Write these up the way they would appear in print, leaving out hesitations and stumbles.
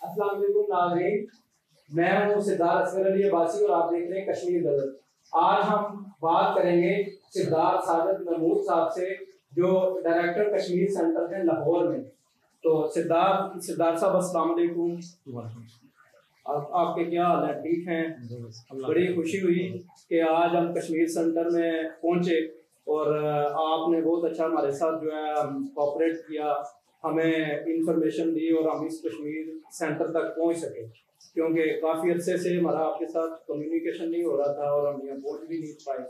السلام علیکم ناظرین، میں ہوں سردار اصغر علی عباسی اور آپ دیکھ رہے ہیں کشمیر غزل۔ آج ہم بات کریں گے سردار سعادت محمود صاحب سے، جو ڈائریکٹر کشمیر سینٹر ہیں لاہور میں۔ تو سردار صاحب السلام علیکم، آپ کے کیا حال ہے؟ ٹھیک ہیں؟ بڑی خوشی ہوئی کہ آج ہم کشمیر سینٹر میں پہنچے اور آپ نے بہت اچھا ہمارے ساتھ جو ہے کوآپریٹ کیا، ہمیں انفارمیشن دی اور ہم اس کشمیر سینٹر تک پہنچ سکے، کیونکہ کافی عرصے سے ہمارا آپ کے ساتھ کمیونیکیشن نہیں ہو رہا تھا اور ہم یہاں پہنچ بھی نہیں پائے۔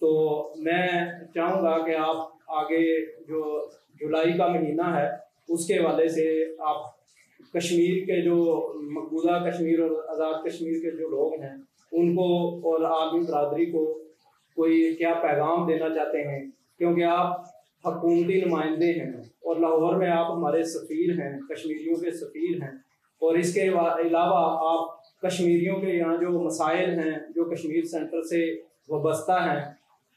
تو میں چاہوں گا کہ آپ آگے جو جولائی کا مہینہ ہے اس کے حوالے سے آپ کشمیر کے جو مقبوضہ کشمیر اور آزاد کشمیر کے جو لوگ ہیں ان کو اور عالمی برادری کو کوئی کیا پیغام دینا چاہتے ہیں، کیونکہ آپ حکومتی نمائندے ہیں اور لاہور میں آپ ہمارے سفیر ہیں، کشمیریوں کے سفیر ہیں، اور اس کے علاوہ آپ کشمیریوں کے یہاں جو مسائل ہیں جو کشمیر سینٹر سے وابستہ ہیں،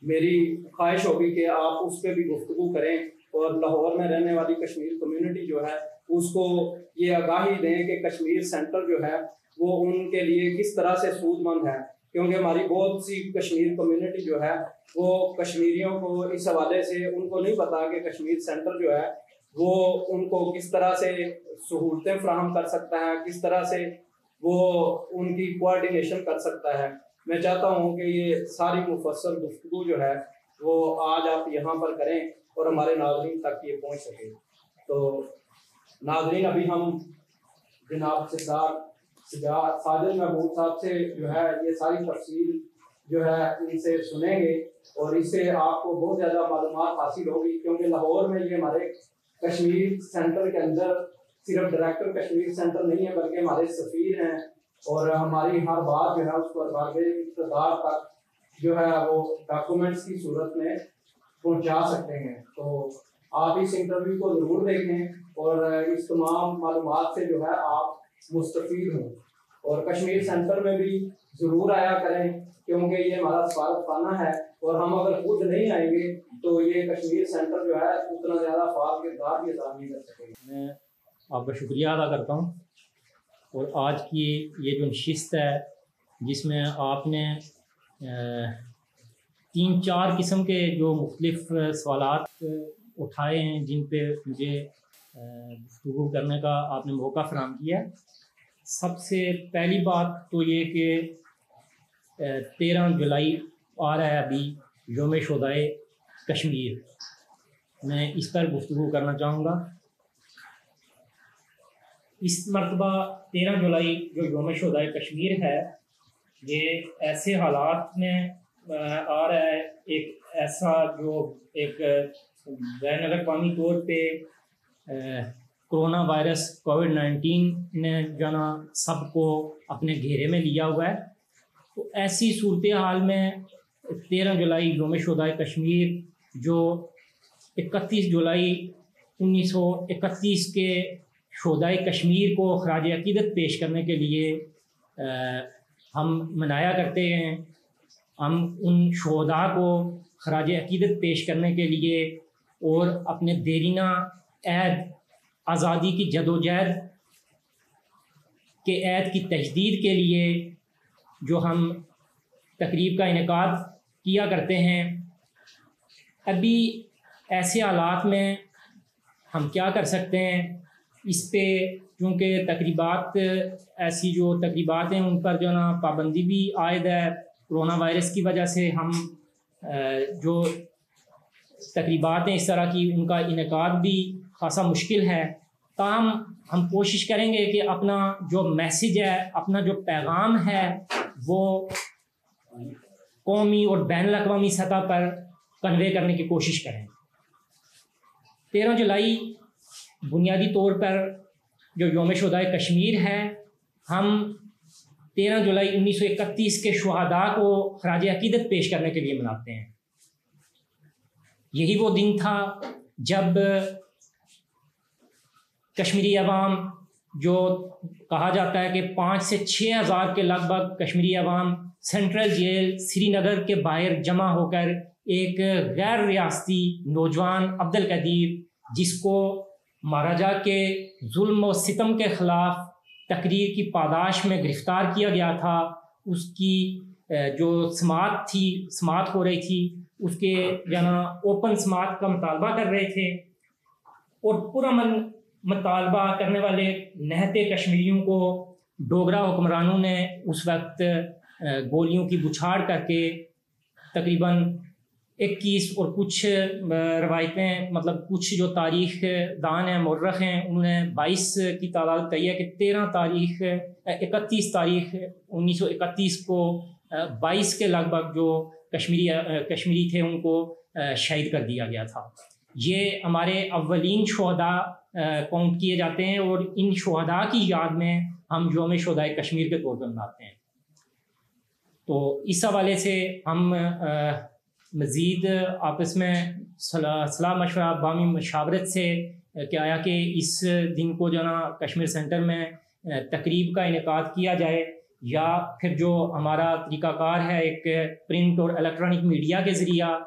میری خواہش ہوگی کہ آپ اس پہ بھی گفتگو کریں اور لاہور میں رہنے والی کشمیر کمیونٹی جو ہے اس کو یہ آگاہی دیں کہ کشمیر سینٹر جو ہے وہ ان کے لیے کس طرح سے سود مند ہے، کیونکہ ہماری بہت سی کشمیر کمیونٹی جو ہے وہ کشمیریوں کو اس حوالے سے ان کو نہیں پتا کہ کشمیر سینٹر جو ہے وہ ان کو کس طرح سے سہولتیں فراہم کر سکتا ہے، کس طرح سے وہ ان کی کوآرڈینیشن کر سکتا ہے۔ میں چاہتا ہوں کہ یہ ساری مفصل گفتگو جو ہے وہ آج آپ یہاں پر کریں اور ہمارے ناظرین تک یہ پہنچ سکے۔ تو ناظرین، ابھی ہم جناب سردار سعادت محمود صاحب سے جو ہے یہ ساری تفصیل جو ہے ان سے سنیں گے اور اس سے آپ کو بہت زیادہ معلومات حاصل ہوگی، کیونکہ لاہور میں یہ ہمارے کشمیر سینٹر کے اندر صرف ڈائریکٹر کشمیر سینٹر نہیں ہے بلکہ ہمارے سفیر ہیں اور ہماری ہر بات جو ہے اس پر بارگاہ اقتدار تک جو ہے وہ ڈاکومنٹس کی صورت میں پہنچا سکتے ہیں۔ تو آپ اس انٹرویو کو ضرور دیکھیں اور اس تمام معلومات سے جو ہے آپ مستفید ہوں، اور کشمیر سینٹر میں بھی ضرور آیا کریں، کیونکہ یہ ہمارا سفارت خانہ ہے اور ہم اگر خود نہیں آئیں گے تو یہ کشمیر سینٹر جو ہے اتنا زیادہ فعال کردار بھی ادا نہیں کر سکے گا۔ میں آپ کا شکریہ ادا کرتا ہوں، اور آج کی یہ جو نشست ہے جس میں آپ نے 3-4 قسم کے جو مختلف سوالات اٹھائے ہیں جن پہ مجھے گفتگو کرنے کا آپ نے موقع فراہم کیا ہے۔ سب سے پہلی بات تو یہ کہ 13 جولائی آ رہا ہے ابھی، یوم شہدائے کشمیر، میں اس پر گفتگو کرنا چاہوں گا۔ اس مرتبہ 13 جولائی جو یوم شہدائے کشمیر ہے یہ ایسے حالات میں آ رہا ہے، ایک ایسا جو ایک بین الاقوامی طور پہ کرونا وائرس کووڈ-19 نے جانا سب کو اپنے گھیرے میں لیا ہوا ہے۔ تو ایسی صورتحال میں 13 جولائی یوم شہدائے کشمیر جو 31 جولائی 1931 کے شہدائے کشمیر کو خراج عقیدت پیش کرنے کے لیے ہم منایا کرتے ہیں، ہم ان شہداء کو خراج عقیدت پیش کرنے کے لیے اور اپنے دیرینہ عہد آزادی کی جدوجہد کے عہد کی تجدید کے لیے جو ہم تقریب کا انعقاد کیا کرتے ہیں۔ ابھی ایسے حالات میں ہم کیا کر سکتے ہیں اس پہ، کیونکہ تقریبات ایسی جو تقریبات ہیں ان پر جو نا پابندی بھی عائد ہے کرونا وائرس کی وجہ سے، ہم جو تقریبات ہیں اس طرح کی ان کا انعقاد بھی خاصا مشکل ہے۔ تاہم ہم کوشش کریں گے کہ اپنا جو میسیج ہے، اپنا جو پیغام ہے وہ قومی اور بین الاقوامی سطح پر کنوے کرنے کی کوشش کریں۔ 13 جولائی بنیادی طور پر جو یوم شہدائے کشمیر ہے، ہم 13 جولائی 1931 کے شہداء کو خراج عقیدت پیش کرنے کے لیے مناتے ہیں۔ یہی وہ دن تھا جب کشمیری عوام، جو کہا جاتا ہے کہ 5 سے 6 ہزار کے لگ بھگ کشمیری عوام سینٹرل جیل سری نگر کے باہر جمع ہو کر ایک غیر ریاستی نوجوان عبد القدیر، جس کو مہاراجہ کے ظلم و ستم کے خلاف تقریر کی پاداش میں گرفتار کیا گیا تھا، اس کی جو سماعت ہو رہی تھی، اس کے اوپن سماعت کا مطالبہ کر رہے تھے، اور پرامن مطالبہ کرنے والے نہتے کشمیریوں کو ڈوگرا حکمرانوں نے اس وقت گولیوں کی بچھاڑ کر کے تقریباً 21 اور کچھ روایتیں، مطلب کچھ جو تاریخ دان ہیں، مورخ ہیں، انہوں نے 22 کی تعداد کہی ہے کہ 31 تاریخ 1931 کو 22 کے لگ بھگ جو کشمیری تھے ان کو شہید کر دیا گیا تھا۔ یہ ہمارے اولین شہداء کاؤنٹ کیے جاتے ہیں، اور ان شہداء کی یاد میں ہم یوم شہداء کشمیر کے طور پر مناتے ہیں۔ تو اس حوالے سے ہم مزید آپس میں صلاح مشورہ، باہمی مشاورت سے کیا آیا کہ اس دن کو کشمیر سینٹر میں تقریب کا انعقاد کیا جائے، یا پھر جو ہمارا طریقہ کار ہے ایک پرنٹ اور الیکٹرانک میڈیا کے ذریعہ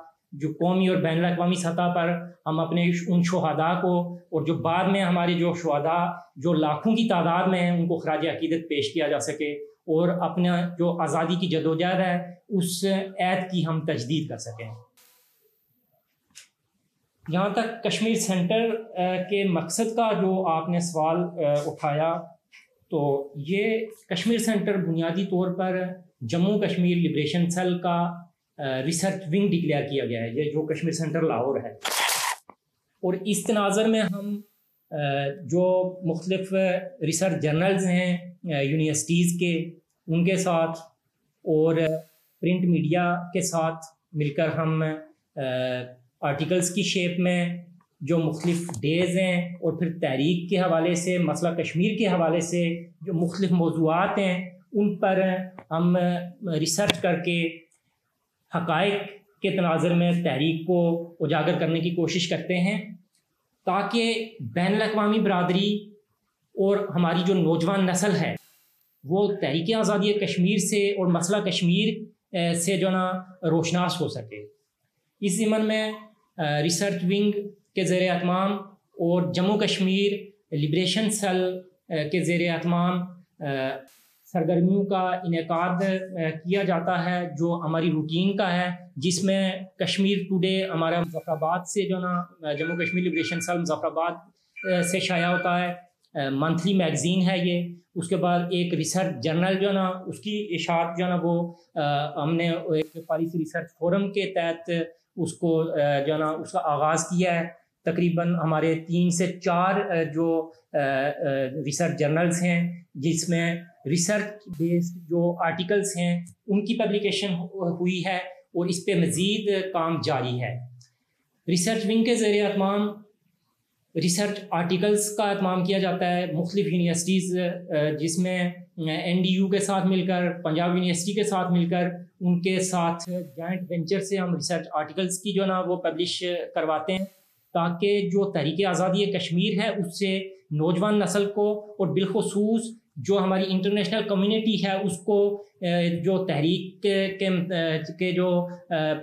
جو قومی اور بین الاقوامی سطح پر ہم اپنے ان شہداء کو، اور جو بعد میں ہمارے جو شہداء جو لاکھوں کی تعداد میں ہیں، ان کو خراج عقیدت پیش کیا جا سکے، اور اپنا جو آزادی کی جدوجہد ہے اس عہد کی ہم تجدید کر سکیں۔ یہاں تک کشمیر سینٹر کے مقصد کا جو آپ نے سوال اٹھایا، تو یہ کشمیر سینٹر بنیادی طور پر جموں کشمیر لبریشن سیل کا ریسرچ ونگ ڈکلیئر کیا گیا ہے، یہ جو کشمیر سینٹر لاہور ہے، اور اس تناظر میں ہم جو مختلف ریسرچ جرنلز ہیں یونیورسٹیز کے، ان کے ساتھ اور پرنٹ میڈیا کے ساتھ مل کر ہم آرٹیکلز کی شیپ میں جو مختلف ڈیز ہیں، اور پھر تحریک کے حوالے سے، مسئلہ کشمیر کے حوالے سے جو مختلف موضوعات ہیں، ان پر ہم ریسرچ کر کے حقائق کے تناظر میں تحریک کو اجاگر کرنے کی کوشش کرتے ہیں، تاکہ بین الاقوامی برادری اور ہماری جو نوجوان نسل ہے وہ تحریک آزادی کشمیر سے اور مسئلہ کشمیر سے روشناس ہو سکے۔ اس ضمن میں ریسرچ ونگ کے زیر اہتمام اور جموں کشمیر لبریشن سیل کے زیر اہتمام سرگرمیوں کا انعقاد کیا جاتا ہے، جو ہماری روٹین کا ہے، جس میں کشمیر ٹوڈے ہمارا مظفر آباد سے جموں کشمیر لبریشن سیل مظفر آباد سے شائع ہوتا ہے، منتھلی میگزین ہے یہ۔ اس کے بعد ایک ریسرچ جرنل اس کی اشاعت وہ ہم نے ایک پالیسی ریسرچ فورم کے تحت اس کو اس کا آغاز کیا ہے۔ تقریباً ہمارے 3 سے 4 جو ریسرچ جرنلز ہیں، جس میں ریسرچ بیسڈ جو آرٹیکلز ہیں ان کی پبلیکیشن ہوئی ہے، اور اس پہ مزید کام جاری ہے۔ ریسرچ ونگ کے ذریعے اہتمام ریسرچ آرٹیکلز کا اہتمام کیا جاتا ہے مختلف یونیورسٹیز، جس میں NDU کے ساتھ مل کر، پنجاب یونیورسٹی کے ساتھ مل کر، ان کے ساتھ جوائنٹ وینچر سے ہم ریسرچ آرٹیکلز کی وہ پبلش کرواتے ہیں، تاکہ جو تحریک آزادی کشمیر ہے اس سے نوجوان نسل کو، اور بالخصوص جو ہماری انٹرنیشنل کمیونٹی ہے، اس کو جو تحریک کے جو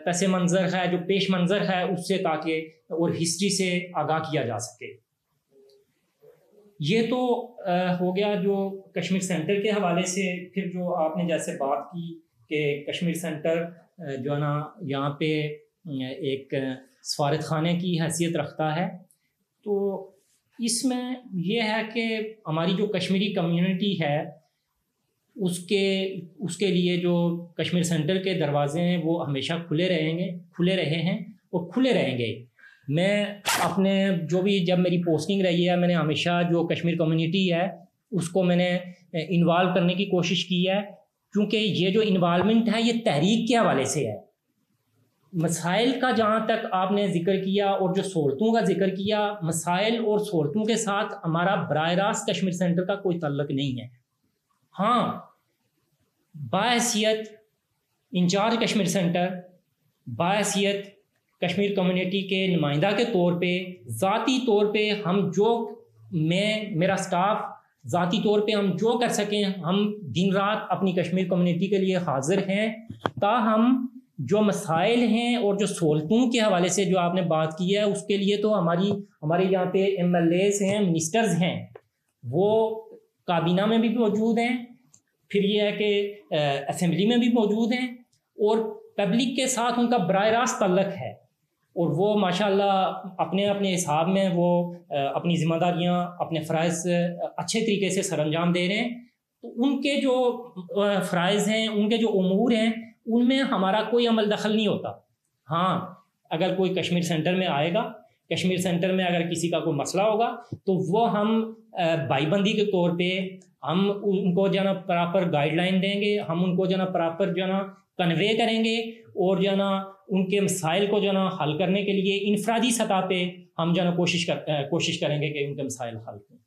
پس منظر ہے، جو پیش منظر ہے، اس سے تاکہ اور ہسٹری سے آگاہ کیا جا سکے۔ یہ تو ہو گیا جو کشمیر سینٹر کے حوالے سے۔ پھر جو آپ نے جیسے بات کی کہ کشمیر سینٹر یہاں پہ ایک سفارت خانے کی حیثیت رکھتا ہے، تو اس میں یہ ہے کہ ہماری جو کشمیری کمیونٹی ہے اس کے لیے جو کشمیر سینٹر کے دروازے ہیں وہ ہمیشہ کھلے رہے ہیں اور کھلے رہیں گے۔ میں اپنے جب میری پوسٹنگ رہی ہے، میں نے ہمیشہ جو کشمیر کمیونٹی ہے اس کو میں نے انوالو کرنے کی کوشش کی ہے، کیونکہ یہ جو انوالومنٹ ہے یہ تحریک کے حوالے سے ہے۔ مسائل کا جہاں تک آپ نے ذکر کیا اور جو سہولتوں کا ذکر کیا، مسائل اور سہولتوں کے ساتھ ہمارا براہ راست کشمیر سینٹر کا کوئی تعلق نہیں ہے۔ ہاں، بحیثیت انچارج کشمیر سینٹر، بحیثیت کشمیر کمیونٹی کے نمائندہ کے طور پہ، ذاتی طور پہ میرا سٹاف ذاتی طور پہ ہم جو کر سکیں، ہم دن رات اپنی کشمیر کمیونٹی کے لیے حاضر ہیں، تاہم جو مسائل ہیں اور جو سہولتوں کے حوالے سے جو آپ نے بات کی ہے، اس کے لیے تو ہمارے یہاں پہ MLAs ہیں، منسٹرز ہیں، وہ کابینہ میں بھی موجود ہیں، پھر یہ ہے کہ اسمبلی میں بھی موجود ہیں، اور پبلک کے ساتھ ان کا براہ راست تعلق ہے، اور وہ ماشاءاللہ اپنے اپنے حساب میں وہ اپنی ذمہ داریاں، اپنے فرائض اچھے طریقے سے سر انجام دے رہے ہیں۔ تو ان کے جو فرائض ہیں، ان کے جو امور ہیں، ان میں ہمارا کوئی عمل دخل نہیں ہوتا۔ ہاں، اگر کوئی کشمیر سینٹر میں آئے گا، کشمیر سینٹر میں اگر کسی کا کوئی مسئلہ ہوگا تو وہ ہم بھائی بندی کے طور پہ ہم ان کو جو ہے نا پراپر گائیڈ لائن دیں گے، ہم ان کو جو ہے نا پراپر جو ہے نا کنوے کریں گے، اور جو ہے نا ان کے مسائل کو جو ہے نا حل کرنے کے لیے انفرادی سطح پہ ہم جو ہے نا کوشش کریں گے کہ ان کے مسائل حل کریں۔